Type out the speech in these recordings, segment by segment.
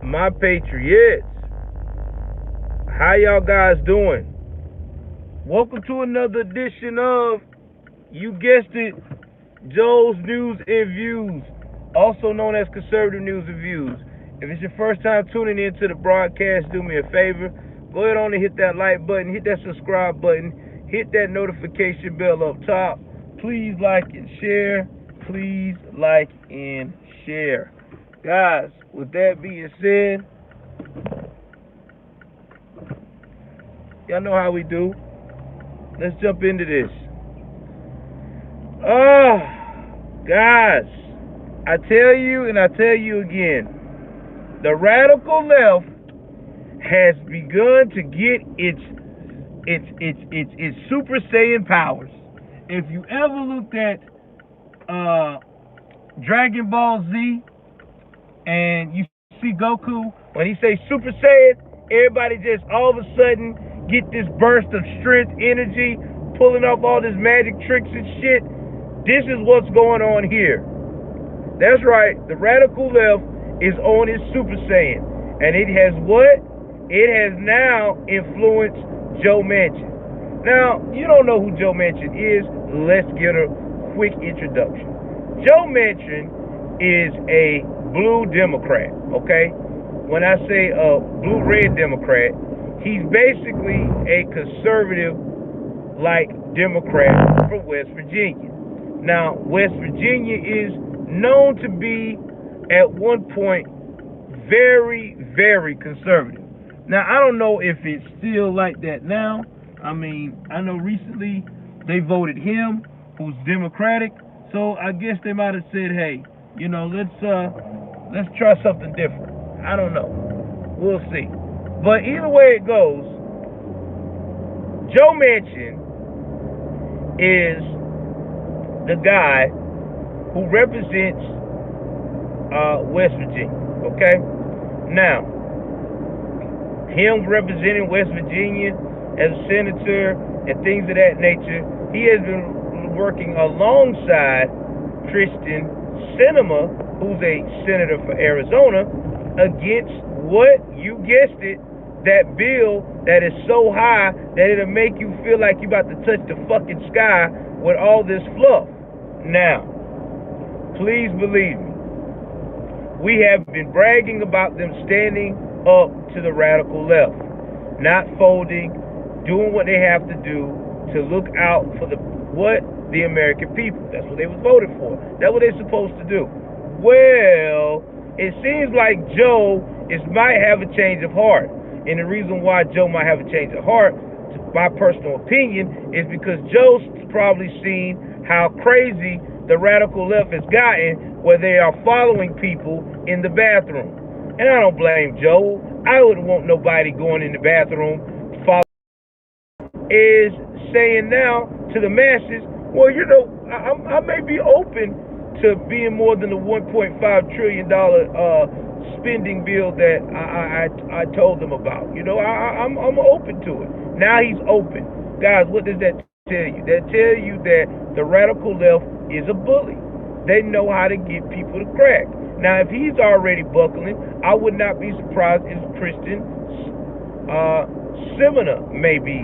my patriots. How y'all guys doing? Welcome to another edition of, you guessed it, Joel's News and Views, also known as Conservative News and Views. If it's your first time tuning into the broadcast, do me a favor. Go ahead on and hit that like button, hit that subscribe button, hit that notification bell up top. Please like and share. Please like and share. Guys, with that being said, y'all know how we do. Let's jump into this. Oh, guys, I tell you and I tell you again, the radical left has begun to get its Super Saiyan powers. If you ever looked at Dragon Ball Z and you see Goku, when he say Super Saiyan, everybody just all of a sudden get this burst of strength, energy, pulling off all this magic tricks and shit. This is what's going on here. That's right, the radical left is on its Super Saiyan. And it has what? It has now influenced Joe Manchin. Now, you don't know who Joe Manchin is. Let's get a quick introduction. Joe Manchin is a blue Democrat, okay? When I say a blue-red Democrat, he's basically a conservative-like Democrat from West Virginia. Now, West Virginia is known to be, at one point, very, very conservative. Now, I don't know if it's still like that now. I mean, I know recently they voted him, who's Democratic, so I guess they might have said, hey, you know, let's try something different. I don't know. We'll see. But either way it goes, Joe Manchin is the guy who represents West Virginia, okay? Now, him representing West Virginia as a senator and things of that nature, he has been working alongside Kristen Sinema, who's a senator for Arizona, against what? You guessed it, that bill that is so high that it'll make you feel like you're about to touch the fucking sky with all this fluff. Now, please believe me, we have been bragging about them standing up to the radical left, not folding, doing what they have to do to look out for the American people. That's what they was voted for. That's what they're supposed to do. Well, it seems like Joe might have a change of heart. And the reason why Joe might have a change of heart, my personal opinion, is because Joe's probably seen how crazy the radical left has gotten, where they are following people in the bathroom. And I don't blame Joe. I wouldn't want nobody going in the bathroom following. Is saying now to the masses, well, you know, I may be open to being more than the $1.5 trillion spending bill that I told them about. You know, I'm open to it. Now he's open. Guys, what does that tell you? That tell you that the radical left is a bully. They know how to get people to crack. Now, if he's already buckling, I would not be surprised if Kristen Sinema may be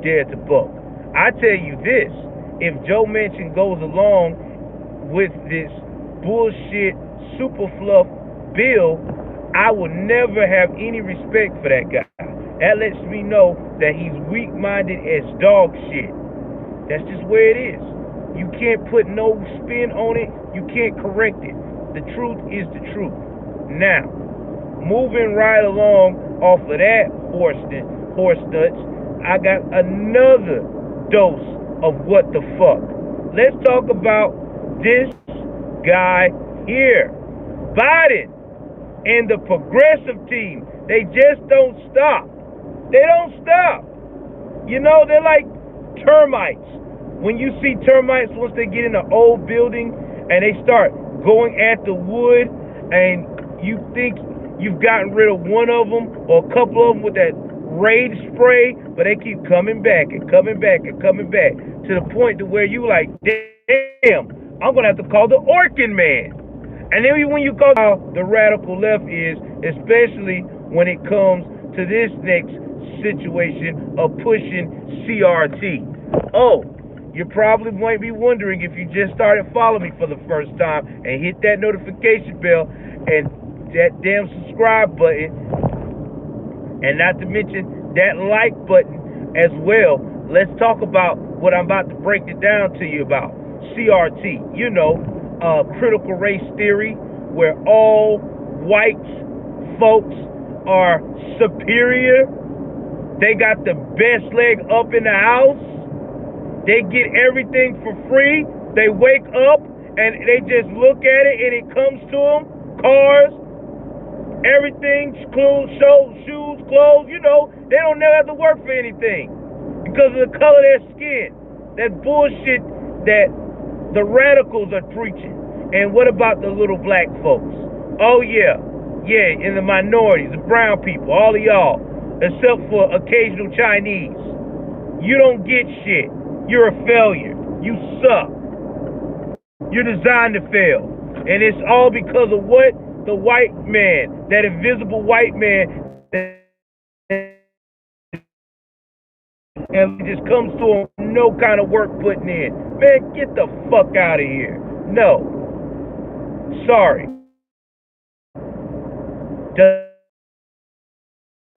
dead to buck. I tell you this, if Joe Manchin goes along with this bullshit super fluff bill, I will never have any respect for that guy. That lets me know that he's weak-minded as dog shit. That's just where it is. You can't put no spin on it. You can't correct it. The truth is the truth. Now, moving right along off of that horse nuts, I got another dose of what the fuck. Let's talk about this guy here. Biden and the progressive team. They just don't stop. They don't stop. You know, they're like termites. When you see termites, once they get in an old building and they start going at the wood, and you think you've gotten rid of one of them or a couple of them with that raid spray, but they keep coming back and coming back and coming back to the point to where you like, damn, I'm gonna have to call the Orkin man. And then when you go how the radical left is, especially when it comes to this next situation of pushing CRT. Oh, you probably might be wondering if you just started following me for the first time and hit that notification bell and that damn subscribe button, and not to mention that like button as well. Let's talk about what I'm about to break it down to you about. CRT, critical race theory, where all white folks are superior. They got the best leg up in the house. They get everything for free. They wake up and they just look at it and it comes to them. Cars, everything, clothes, shoes, clothes, they don't never have to work for anything because of the color of their skin. That bullshit that the radicals are preaching. And what about the little black folks? Oh yeah, in the minorities, the brown people, all of y'all, except for occasional Chinese. You don't get shit. You're a failure. You suck. You're designed to fail. And it's all because of what? The white man, that invisible white man, and it just comes to him, no kind of work putting in. Man, get the fuck out of here. No. Sorry.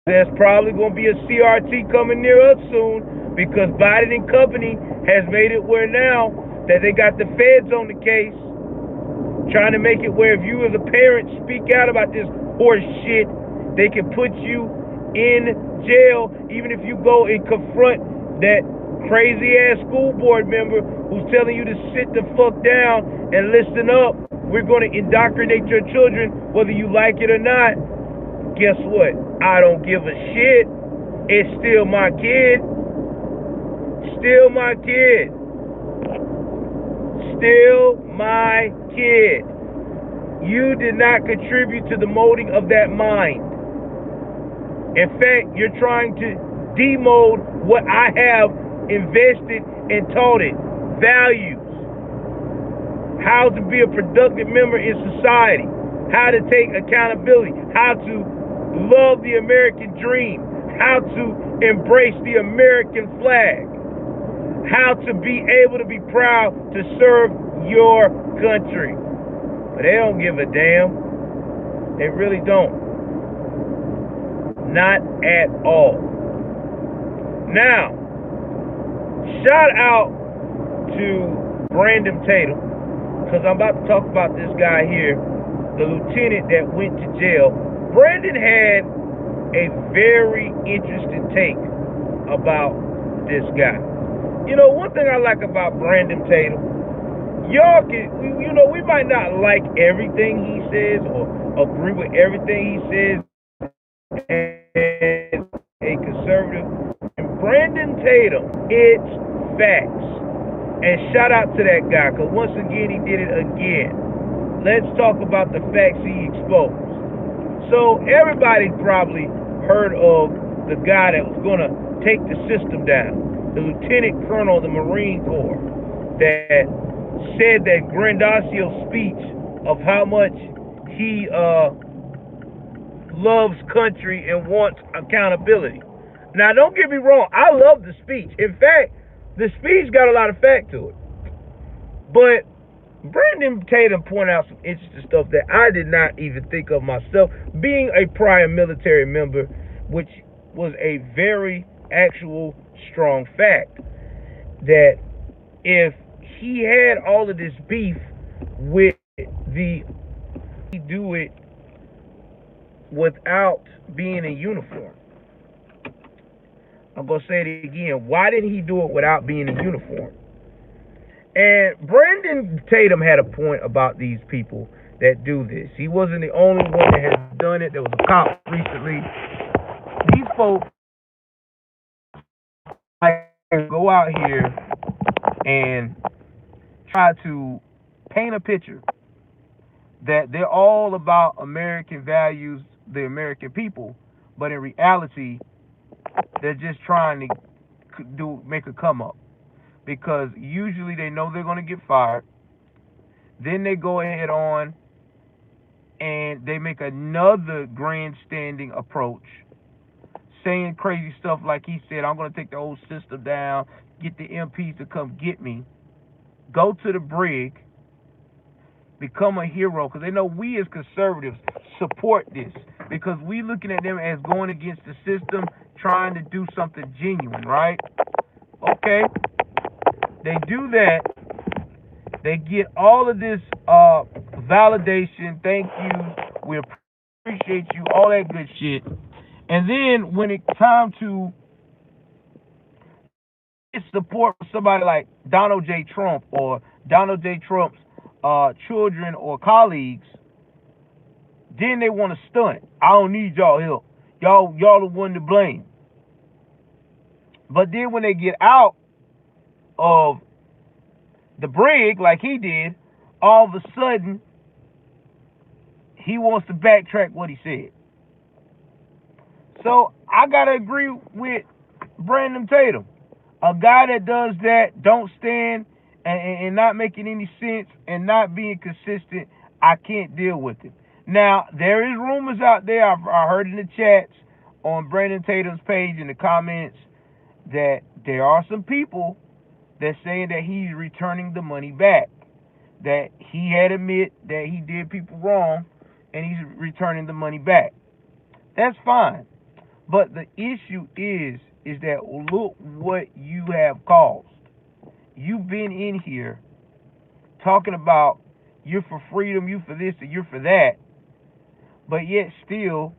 There's probably going to be a CRT coming near us soon because Biden and company has made it where now that they got the feds on the case, trying to make it where if you as a parent speak out about this horse shit, they can put you in jail even if you go and confront that crazy ass school board member who's telling you to sit the fuck down and listen up. We're going to indoctrinate your children whether you like it or not. Guess what? I don't give a shit. It's still my kid. Still my kid. Still my kid. You did not contribute to the molding of that mind. In fact, you're trying to demold what I have invested and taught it. Values. How to be a productive member in society. How to take accountability. How to love the American dream. How to embrace the American flag. How to be able to be proud to serve your country. But they don't give a damn. They really don't. Not at all. Now, shout out to Brandon Tatum, because I'm about to talk about this guy here, the lieutenant that went to jail. Brandon had a very interesting take about this guy. One thing I like about Brandon Tatum, y'all can, we might not like everything he says or agree with everything he says as a conservative. And Brandon Tatum, it's facts. And shout out to that guy, because once again, he did it again. Let's talk about the facts he exposed. So everybody's probably heard of the guy that was going to take the system down, the lieutenant colonel of the Marine Corps, that said that grandiose speech of how much he loves country and wants accountability. Now, don't get me wrong, I love the speech. In fact, the speech got a lot of fact to it. But Brandon Tatum pointed out some interesting stuff that I did not even think of myself, being a prior military member, which was a very actual strong fact, that if he had all of this beef with he do it without being in uniform. I'm going to say it again. Why didn't he do it without being in uniform? And Brandon Tatum had a point about these people that do this. He wasn't the only one that has done it. There was a cop recently. These folks go out here and try to paint a picture that they're all about American values, the American people, but in reality, they're just trying to make a come up, because usually they know they're going to get fired. Then they go ahead on and they make another grandstanding approach, saying crazy stuff like he said, I'm going to take the whole system down, get the MPs to come get me, go to the brig, become a hero, because they know we as conservatives support this, because we looking at them as going against the system, trying to do something genuine, right? Okay, they do that. They get all of this validation, thank you, we appreciate you, all that good shit. And then when it's time to get support from somebody like Donald J. Trump or Donald J. Trump's children or colleagues, then they want to stunt. I don't need y'all help. Y'all the one to blame. But then when they get out of the brig like he did, all of a sudden he wants to backtrack what he said. So I gotta agree with Brandon Tatum. A guy that does that, don't stand and not making any sense and not being consistent, I can't deal with it. Now, there is rumors out there, I heard in the chats on Brandon Tatum's page in the comments that there are some people that's saying that he's returning the money back, that he had admit that he did people wrong and he's returning the money back. That's fine. But the issue is that look what you have caused. You've been in here talking about you're for freedom, you for this, and you're for that, but yet still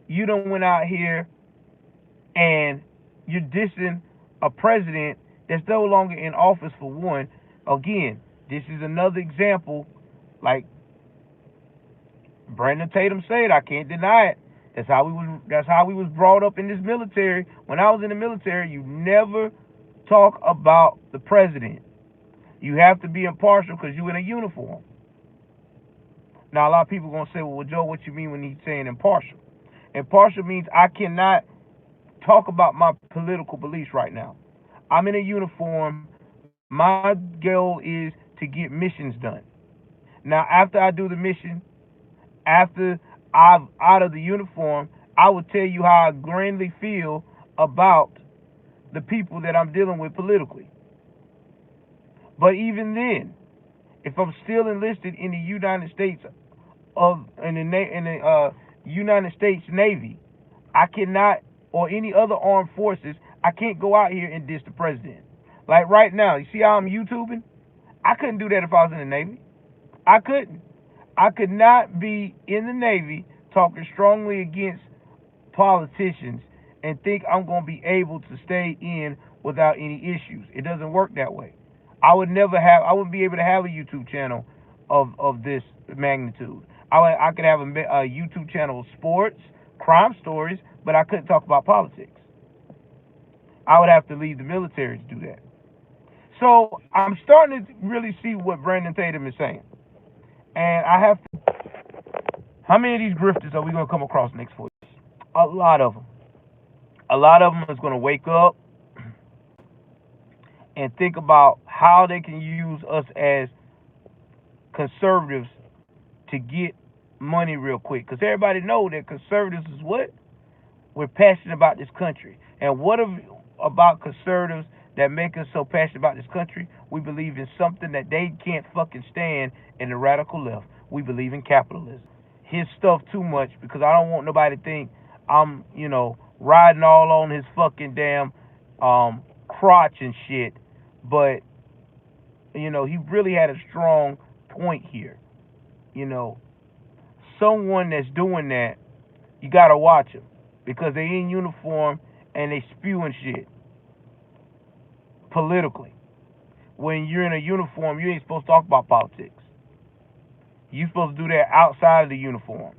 you done went out here and you're dissing a president that's no longer in office for one. Again, this is another example, like Brandon Tatum said, I can't deny it. That's how we was brought up in this military. When I was in the military, you never talk about the president. You have to be impartial because you're in a uniform. Now, a lot of people are going to say, well, Joe, what you mean when he's saying impartial? Impartial means I cannot talk about my political beliefs right now. I'm in a uniform. My goal is to get missions done. Now, after I do the mission, after I'm out of the uniform, I will tell you how I grandly feel about the people that I'm dealing with politically. But even then, if I'm still enlisted in the United States United States Navy, I cannot, or any other armed forces, I can't go out here and diss the president. Like right now, you see how I'm YouTubing? I couldn't do that if I was in the Navy. I couldn't. I could not be in the Navy talking strongly against politicians and think I'm going to be able to stay in without any issues. It doesn't work that way. I wouldn't be able to have a YouTube channel of this magnitude. I could have a YouTube channel of sports, crime stories, but I couldn't talk about politics. I would have to leave the military to do that. So I'm starting to really see what Brandon Tatum is saying. And I have to, how many of these grifters are we going to come across next 4 years? A lot of them. A lot of them is going to wake up and think about how they can use us as conservatives to get money real quick. Because everybody know that conservatives is what? We're passionate about this country. And what about conservatives that make us so passionate about this country? We believe in something that they can't fucking stand in the radical left. We believe in capitalism. His stuff too much, because I don't want nobody to think I'm, riding all on his fucking damn crotch and shit. But, he really had a strong point here. Someone that's doing that, you gotta watch them, because they in uniform and they spewing shit politically. When you're in a uniform, you ain't supposed to talk about politics. You're supposed to do that outside of the uniform.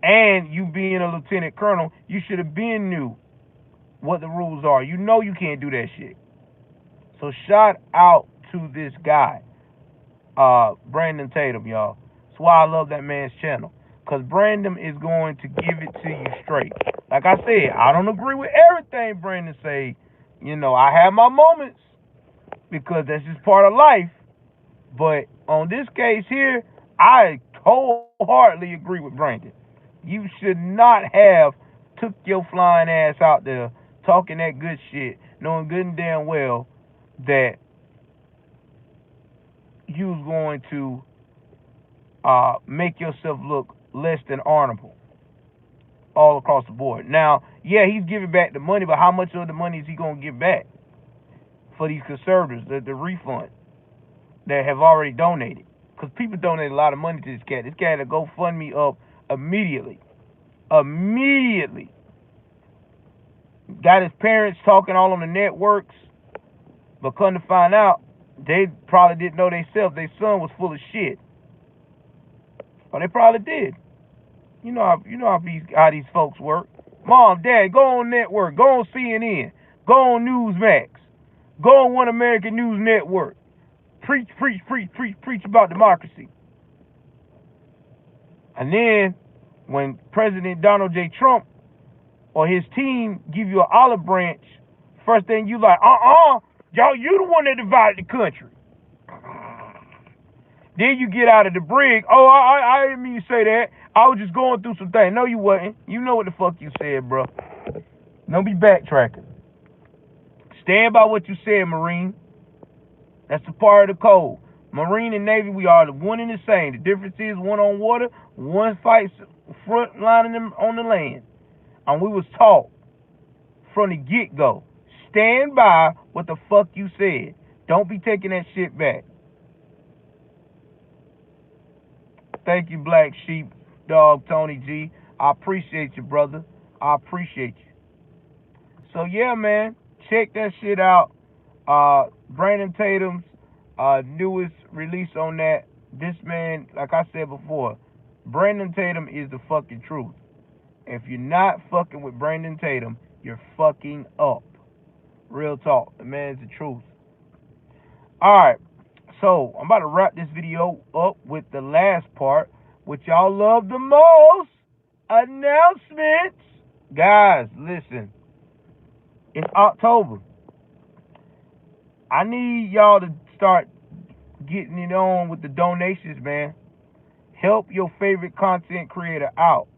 And you being a lieutenant colonel, you should have been knew what the rules are. You know you can't do that shit. So shout out to this guy, Brandon Tatum, y'all. That's why I love that man's channel. Because Brandon is going to give it to you straight. Like I said, I don't agree with everything Brandon say. I have my moments, because that's just part of life. But on this case here, I wholeheartedly agree with Brandon. You should not have took your flying ass out there talking that good shit, knowing good and damn well that you was going to make yourself look less than honorable all across the board. Now, yeah, he's giving back the money, but how much of the money is he going to give back for these conservatives, the refund that have already donated? Because people donated a lot of money to this cat. This cat had to GoFundMe up immediately. Immediately. Got his parents talking all on the networks, but come to find out, they probably didn't know themselves. Their son was full of shit. Or they probably did. You know how these folks work. Mom, Dad, go on network, go on CNN, go on Newsmax, go on One American News Network. Preach about democracy. And then when President Donald J. Trump or his team give you an olive branch, first thing you like, y'all, you the one that divided the country. Then you get out of the brig. Oh, I didn't mean to say that. I was just going through some things. No, you wasn't. You know what the fuck you said, bro. Don't be backtracking. Stand by what you said, Marine. That's a part of the code. Marine and Navy, we are the one and the same. The difference is one on water, one fights front lining them on the land. And we was taught from the get-go. Stand by what the fuck you said. Don't be taking that shit back. Thank you, Black Sheep Dog Tony G. I appreciate you, brother. I appreciate you. So yeah, man, check that shit out. Brandon Tatum's newest release on that. This man, like I said before, Brandon Tatum is the fucking truth. If you're not fucking with Brandon Tatum, you're fucking up. Real talk. The man's the truth. Alright. So, I'm about to wrap this video up with the last part, which y'all love the most. Announcements. Guys, listen. It's October. I need y'all to start getting it on with the donations, man. Help your favorite content creator out.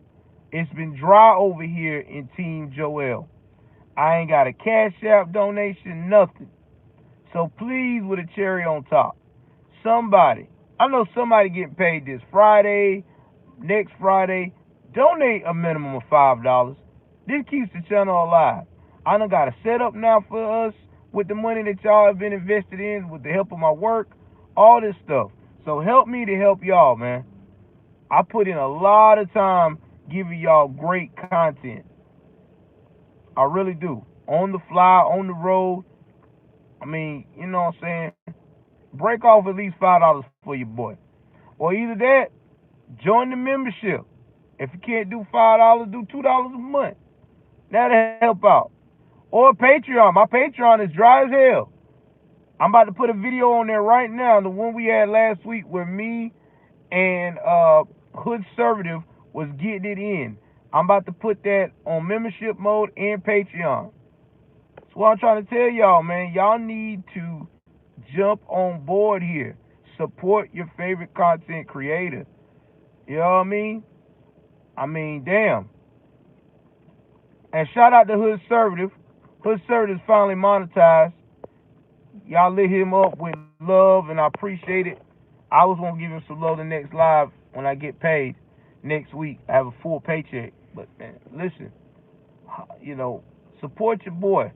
It's been dry over here in Team Joel. I ain't got a Cash App donation, nothing. So please, with a cherry on top, somebody, I know somebody getting paid this Friday, next Friday, donate a minimum of $5. This keeps the channel alive. I done got a setup now for us with the money that y'all have been invested in, with the help of my work, all this stuff. So help me to help y'all, man. I put in a lot of time giving y'all great content. I really do. On the fly, on the road. I mean, you know what I'm saying? Break off at least $5 for your boy. Or either that, join the membership. If you can't do $5, do $2 a month. That'll help out. Or Patreon. My Patreon is dry as hell. I'm about to put a video on there right now. The one we had last week where me and Hood Conservative was getting it in. I'm about to put that on membership mode and Patreon. That's what I'm trying to tell y'all, man. Y'all need to jump on board here. Support your favorite content creator. You know what I mean? I mean, damn. And shout out to Hood Conservative. Hood Conservative finally monetized. Y'all lit him up with love, and I appreciate it. I was going to give him some love the next live when I get paid next week. I have a full paycheck. But, man, listen, you know, support your boy.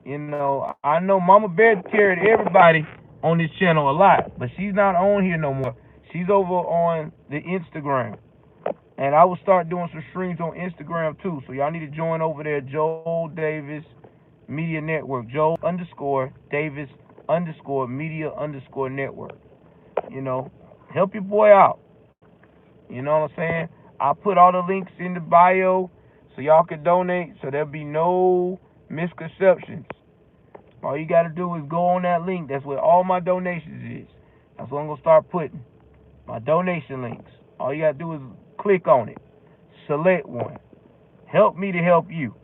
You know, I know Mama Bear carried everybody on this channel a lot, but she's not on here no more. She's over on the Instagram. And I will start doing some streams on Instagram too. So y'all need to join over there, Joel Davis Media Network. Joel_Davis_Media_Network. You know, help your boy out. You know what I'm saying? I'll put all the links in the bio so y'all can donate, so there'll be no misconceptions. All you got to do is go on that link. That's where all my donations is. That's what I'm going to start putting. My donation links. All you got to do is click on it. Select one. Help me to help you.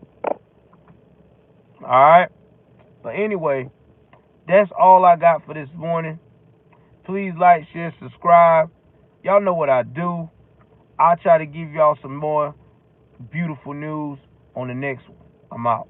Alright? But anyway, that's all I got for this morning. Please like, share, subscribe. Y'all know what I do. I'll try to give y'all some more beautiful news on the next one. I'm out.